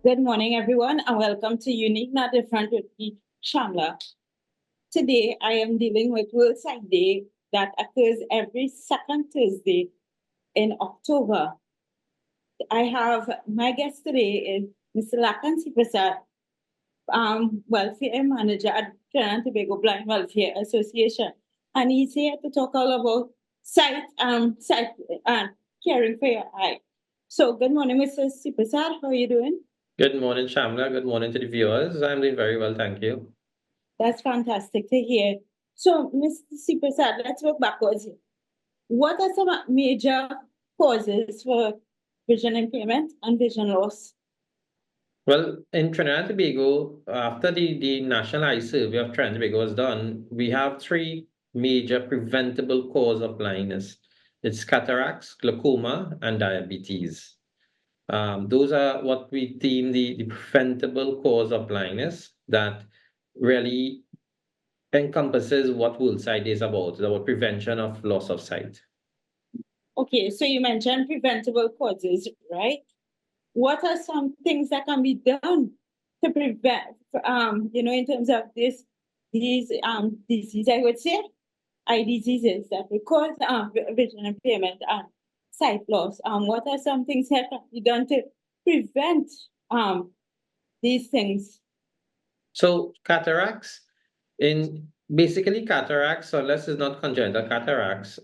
Good morning, everyone, and welcome to Unique Not Different with me, Shamla. Today, I am dealing with World Sight Day that occurs every second Thursday in October. I have my guest today is Mr. Lakansi Prasad, Welfare Manager at Trinidad and Tobago Blind Welfare Association, and he's here to talk all about sight and caring for your eye. So, good morning, Mr. Prasad. How are you doing? Good morning, Shamla. Good morning to the viewers. I'm doing very well, thank you. That's fantastic to hear. So, Mr. C. Prasad, let's work backwards here. What are some major causes for vision impairment and vision loss? Well, in Trinidad and Tobago, after the National Eye Survey of Trinidad and Tobago was done, we have three major preventable causes of blindness. It's cataracts, glaucoma, and diabetes. Those are what we deem the preventable cause of blindness that really encompasses what World Sight Day is about. It's about prevention of loss of sight. Okay, so you mentioned preventable causes, right? What are some things that can be done to prevent, in terms of these diseases, I would say, eye diseases that will cause vision impairment and sight loss? What are some things that can be done to prevent these things? So cataracts, in basically cataracts, unless it's not congenital cataracts,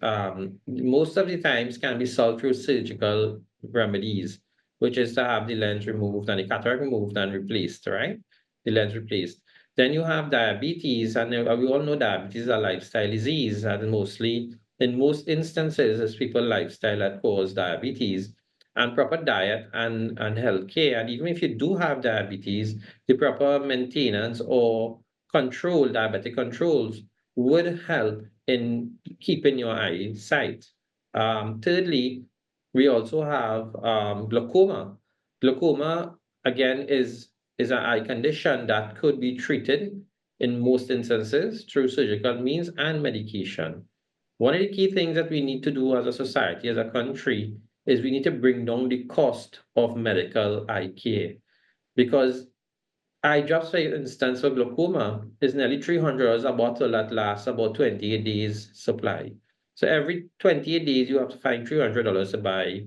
most of the times can be solved through surgical remedies, which is to have the lens removed and the cataract removed and replaced, right? The lens replaced. Then you have diabetes, and we all know diabetes is a lifestyle disease, and mostly in most instances, it's people lifestyle that cause diabetes and proper diet and health care. And even if you do have diabetes, the proper maintenance or control, diabetic controls would help in keeping your eyesight. Thirdly, we also have glaucoma. Glaucoma, again, is an eye condition that could be treated in most instances through surgical means and medication. One of the key things that we need to do as a society, as a country, is we need to bring down the cost of medical eye care because eye drops, for instance, for glaucoma is nearly $300 a bottle that lasts about 28 days supply. So every 28 days, you have to find $300 to buy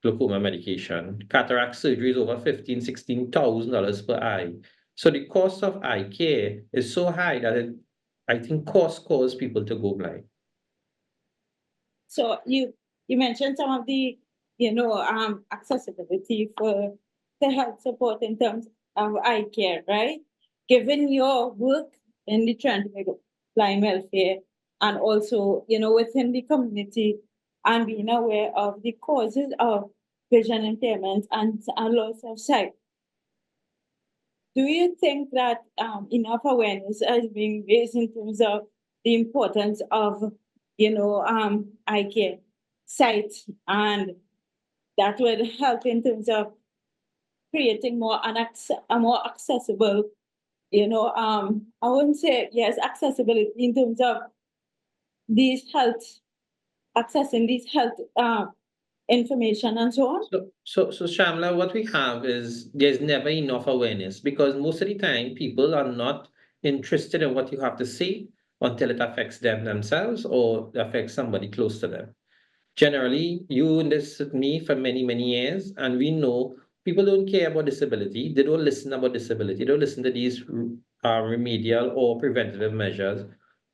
glaucoma medication. Cataract surgery is over $16,000 per eye. So the cost of eye care is so high that I think cost cause people to go blind. So you mentioned some of the accessibility for the health support in terms of eye care, right? Given your work in the Trinidad blind welfare and also within the community and being aware of the causes of vision impairment and loss of sight, do you think that enough awareness is being raised in terms of the importance of, eye care, sight, and that would help in terms of creating a more accessible, I wouldn't say, yes, accessibility in terms of these health, accessing these health information and so on? So Shamla, what we have is there's never enough awareness because most of the time people are not interested in what you have to say until it affects them themselves or affects somebody close to them. Generally, you and this with me for many, many years, and we know people don't care about disability. They don't listen about disability. They don't listen to these remedial or preventative measures.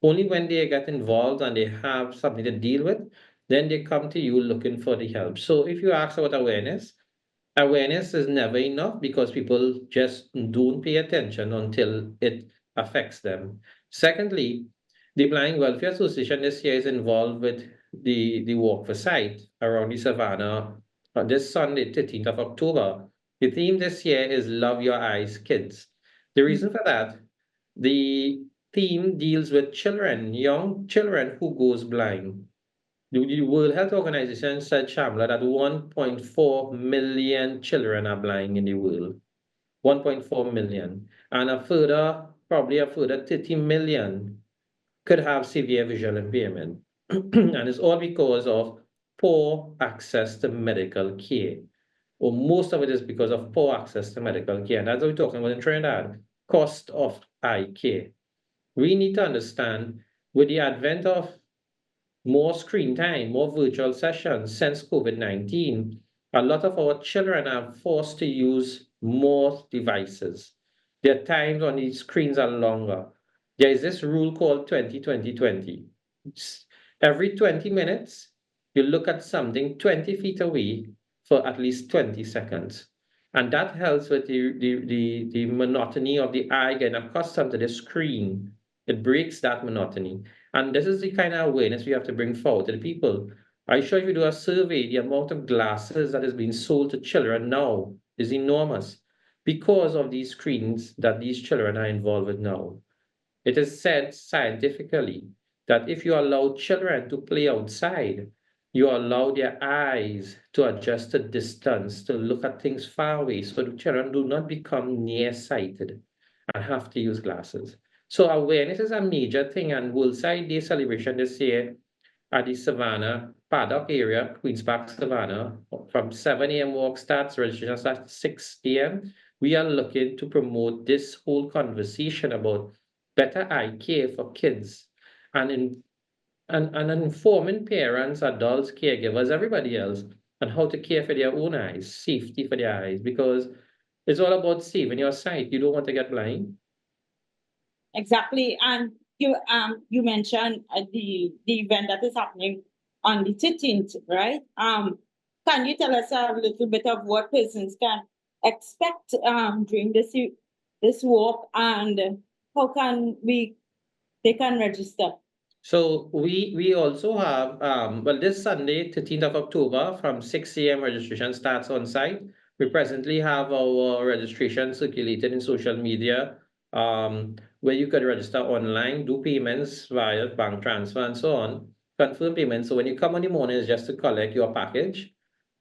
Only when they get involved and they have something to deal with, then they come to you looking for the help. So if you ask about awareness, awareness is never enough because people just don't pay attention until it affects them. Secondly, the Blind Welfare Association this year is involved with the Walk for Sight around the Savannah this Sunday, 13th of October. The theme this year is Love Your Eyes, Kids. The reason for that, the theme deals with children, young children who goes blind. The World Health Organization said, Shamla, that 1.4 million children are blind in the world. 1.4 million. And probably a further 30 million could have severe visual impairment. And it's all because of poor access to medical care. or most of it is because of poor access to medical care. And that's what we're talking about in Trinidad, cost of eye care. We need to understand with the advent of more screen time, more virtual sessions since COVID-19, a lot of our children are forced to use more devices. Their times on these screens are longer. There is this rule called 20-20-20. Every 20 minutes, you look at something 20 feet away for at least 20 seconds. And that helps with the monotony of the eye getting accustomed to the screen. It breaks that monotony. And this is the kind of awareness we have to bring forward to the people. I sure if you do a survey, the amount of glasses that is being sold to children now is enormous because of these screens that these children are involved with now. It is said scientifically that if you allow children to play outside, you allow their eyes to adjust to distance, to look at things far away, so the children do not become nearsighted and have to use glasses. So awareness is a major thing, and World Day celebration this year at the Savannah Paddock area, Queens Park, Savannah, from 7 a.m. walk starts, registration starts at 6 a.m. We are looking to promote this whole conversation about better eye care for kids and and informing parents, adults, caregivers, everybody else on how to care for their own eyes, safety for their eyes, because it's all about saving your sight. You don't want to get blind. Exactly. And you mentioned the event that is happening on the 13th, right? Can you tell us a little bit of what persons can expect during this walk, and how can they can register? So we also have well, this Sunday, 13th of October, from 6 a.m. registration starts on site. We presently have our registration circulated in social media, where you could register online, do payments via bank transfer and so on, confirm payments. So when you come on the morning, it's just to collect your package.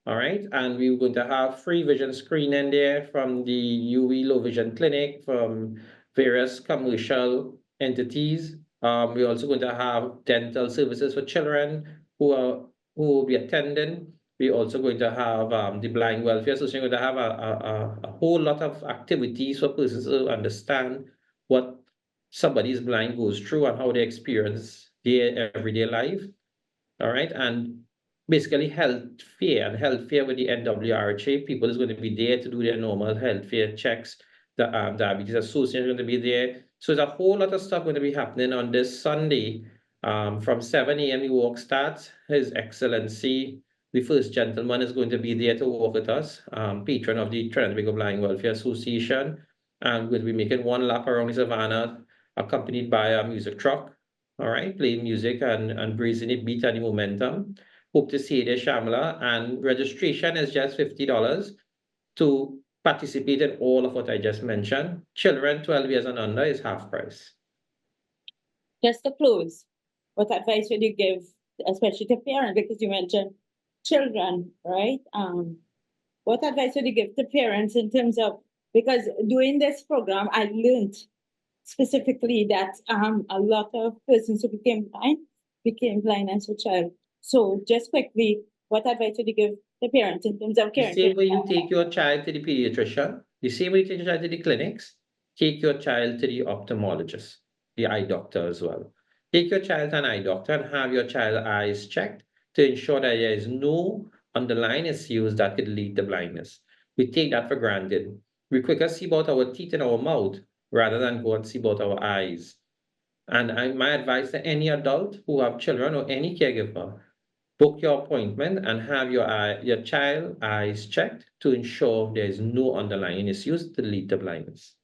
All right, and we're going to have free vision screening there from the UV low vision clinic, from various commercial entities. We're also going to have dental services for children who will be attending. We're also going to have the Blind Welfare Association going to have a whole lot of activities for persons to understand what somebody is blind goes through and how they experience their everyday life. All right, and basically health fair and health fair with the NWRHA. People is going to be there to do their normal health fair checks. The Diabetes Association is going to be there. So there's a whole lot of stuff going to be happening on this Sunday. From 7 a.m. the walk starts. His Excellency, the First Gentleman, is going to be there to walk with us, patron of the Trinidad and Tobago Blind Welfare Association. And we'll be making one lap around the Savannah, accompanied by a music truck. All right, playing music and breezing it, beat any momentum. Hope to see you there, Shamla. And registration is just $50 to participate in all of what I just mentioned. Children 12 years and under is half price. Just to close, what advice would you give, especially to parents, because you mentioned children, right? What advice would you give to parents in terms of, because doing this program, I learned specifically that a lot of persons who became blind as a child. So just quickly, what advice would you give the parents in terms of The caring? same way you take your child to the pediatrician, the same way you take your child to the clinics, take your child to the ophthalmologist, the eye doctor as well. Take your child to an eye doctor and have your child eyes checked to ensure that there is no underlying issues that could lead to blindness. We take that for granted. We quicker see about our teeth and our mouth rather than go and see about our eyes. And my advice to any adult who have children or any caregiver, book your appointment and have your child eyes checked to ensure there is no underlying issues to lead to blindness.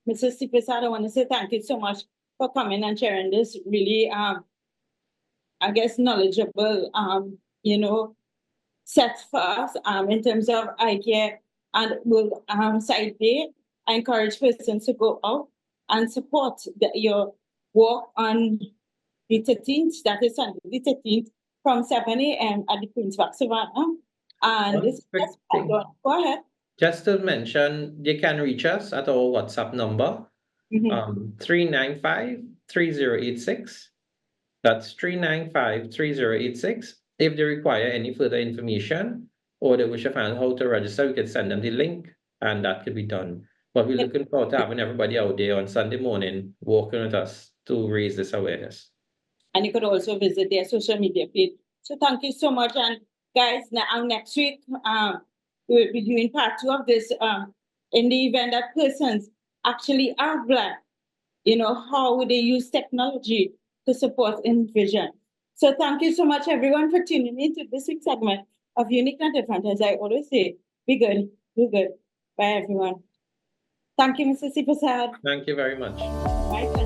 Mrs. Prasad, I want to say thank you so much for coming and sharing this really, I guess, knowledgeable, set for us in terms of eye care and will side day. I encourage persons to go out and support your walk on the 13th, that is Sunday, the 13th, from 7 a.m. at the Queen's Park Savannah. And One this quick thing. go ahead. Just to mention, they can reach us at our WhatsApp number, 395-3086. That's 395-3086. If they require any further information, or they wish to find out how to register, we could send them the link and that could be done. But we're looking forward to having everybody out there on Sunday morning working with us to raise this awareness. And you could also visit their social media page. So thank you so much. And guys, now next week, we will be doing part 2 of this in the event that persons actually are blind, how would they use technology to support in vision. So thank you so much, everyone, for tuning in to this week's segment of Unique and Different. As I always say, be good, be good. Bye, everyone. Thank you, Mr. Sipasad. Thank you very much. My pleasure.